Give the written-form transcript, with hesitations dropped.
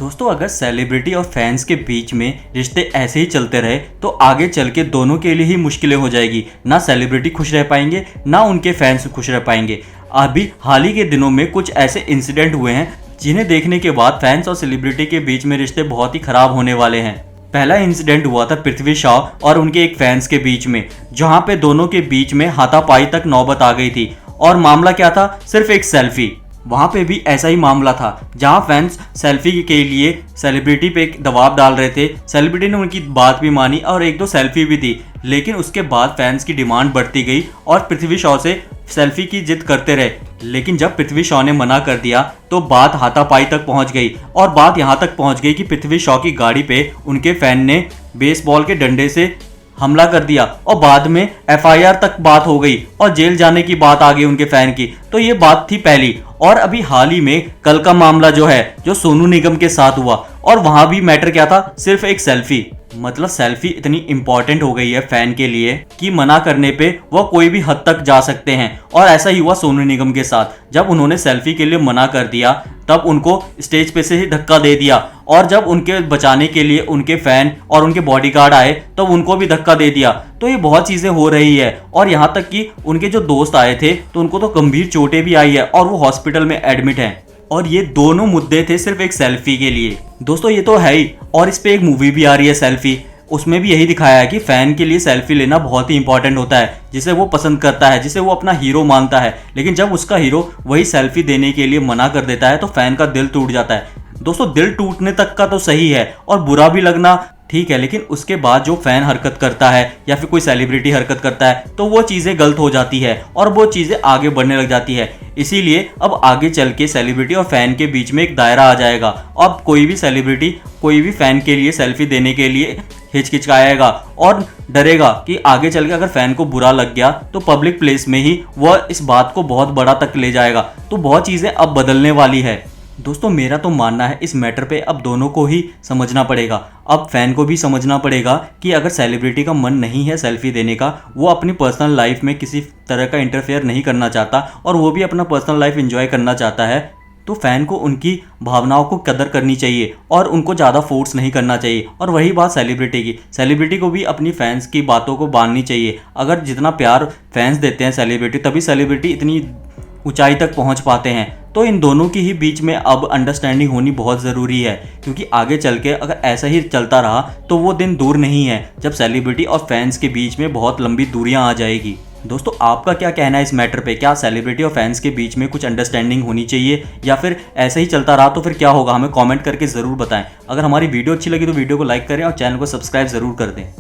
दोस्तों अगर सेलिब्रिटी और फैंस के बीच में रिश्ते ऐसे ही चलते रहे तो आगे चल के दोनों के लिए ही मुश्किलें हो जाएगी। ना सेलिब्रिटी खुश रह पाएंगे ना उनके फैंस खुश रह पाएंगे। अभी हाल ही के दिनों में कुछ ऐसे इंसिडेंट हुए हैं जिन्हें देखने के बाद फैंस और सेलिब्रिटी के बीच में रिश्ते बहुत ही खराब होने वाले हैं। पहला इंसिडेंट हुआ था पृथ्वी शॉ और उनके एक फैंस के बीच में, जहां पे दोनों के बीच में हाथापाई तक नौबत आ गई थी। और मामला क्या था? सिर्फ एक सेल्फी। वहां पे भी ऐसा ही मामला था जहां फैंस सेल्फी के लिए सेलिब्रिटी पे एक दबाव डाल रहे थे। सेलिब्रिटी ने उनकी बात भी मानी और एक दो सेल्फी भी दी, लेकिन उसके बाद फैंस की डिमांड बढ़ती गई और पृथ्वी शॉ से सेल्फी की जिद करते रहे। लेकिन जब पृथ्वी शॉ ने मना कर दिया तो बात हाथापाई तक पहुंच गई और बात यहां तक पहुंच गई कि पृथ्वी शॉ की गाड़ी पे उनके फैन ने बेसबॉल के डंडे से हमला कर दिया और बाद में एफआईआर तक बात हो गई और जेल जाने की बात आ गई उनके फैन की। तो ये बात थी पहली। और अभी हाल ही में कल का मामला जो है जो सोनू निगम के साथ हुआ, और वहां भी मैटर क्या था? सिर्फ एक सेल्फी। मतलब सेल्फी इतनी इंपॉर्टेंट हो गई है फैन के लिए कि मना करने पे वो कोई भी हद तक जा सकते हैं। और ऐसा ही हुआ सोनू निगम के साथ। जब उन्होंने सेल्फी के लिए मना कर दिया तब उनको स्टेज पे से ही धक्का दे दिया, और जब उनके बचाने के लिए उनके फैन और उनके बॉडीगार्ड आए तो उनको भी धक्का दे दिया। तो ये बहुत चीजें हो रही है। और यहाँ तक कि उनके जो दोस्त आए थे तो उनको तो गंभीर चोटें भी आई है और वो हॉस्पिटल में एडमिट हैं। और ये दोनों मुद्दे थे सिर्फ एक सेल्फी के लिए। दोस्तों ये तो है ही, और इस पे एक मूवी भी आ रही है सेल्फी। उसमें भी यही दिखाया है कि फैन के लिए सेल्फी लेना बहुत ही इंपॉर्टेंट होता है, जिसे वो पसंद करता है, जिसे वो अपना हीरो मानता है। लेकिन जब उसका हीरो वही सेल्फी देने के लिए मना कर देता है तो फैन का दिल टूट जाता है। दोस्तों दिल टूटने तक का तो सही है और बुरा भी लगना ठीक है, लेकिन उसके बाद जो फैन हरकत करता है या फिर कोई सेलिब्रिटी हरकत करता है तो वो चीज़ें गलत हो जाती है और वो चीज़ें आगे बढ़ने लग जाती है। इसीलिए अब आगे चल के सेलिब्रिटी और फैन के बीच में एक दायरा आ जाएगा। अब कोई भी सेलिब्रिटी कोई भी फैन के लिए सेल्फी देने के लिए हिचकिचाएगा और डरेगा कि आगे चल के अगर फैन को बुरा लग गया तो पब्लिक प्लेस में ही वह इस बात को बहुत बड़ा तक ले जाएगा। तो बहुत चीज़ें अब बदलने वाली है। दोस्तों मेरा तो मानना है इस मैटर पे अब दोनों को ही समझना पड़ेगा। अब फैन को भी समझना पड़ेगा कि अगर सेलिब्रिटी का मन नहीं है सेल्फी देने का, वो अपनी पर्सनल लाइफ में किसी तरह का इंटरफेयर नहीं करना चाहता और वो भी अपना पर्सनल लाइफ एंजॉय करना चाहता है, तो फैन को उनकी भावनाओं को कदर करनी चाहिए और उनको ज़्यादा फोर्स नहीं करना चाहिए। और वही बात सेलिब्रिटी को भी अपनी फैंस की बातों को माननी चाहिए। अगर जितना प्यार फैंस देते हैं सेलिब्रिटी, तभी सेलिब्रिटी इतनी ऊंचाई तक पहुंच पाते हैं। तो इन दोनों की ही बीच में अब अंडरस्टैंडिंग होनी बहुत ज़रूरी है, क्योंकि आगे चल के अगर ऐसा ही चलता रहा तो वो दिन दूर नहीं है जब सेलिब्रिटी और फैंस के बीच में बहुत लंबी दूरियां आ जाएगी। दोस्तों आपका क्या कहना है इस मैटर पे? क्या सेलिब्रिटी और फैंस के बीच में कुछ अंडरस्टैंडिंग होनी चाहिए या फिर ऐसा ही चलता रहा तो फिर क्या होगा? हमें कमेंट करके ज़रूर बताएं। अगर हमारी वीडियो अच्छी लगी तो वीडियो को लाइक करें और चैनल को सब्सक्राइब ज़रूर कर दें।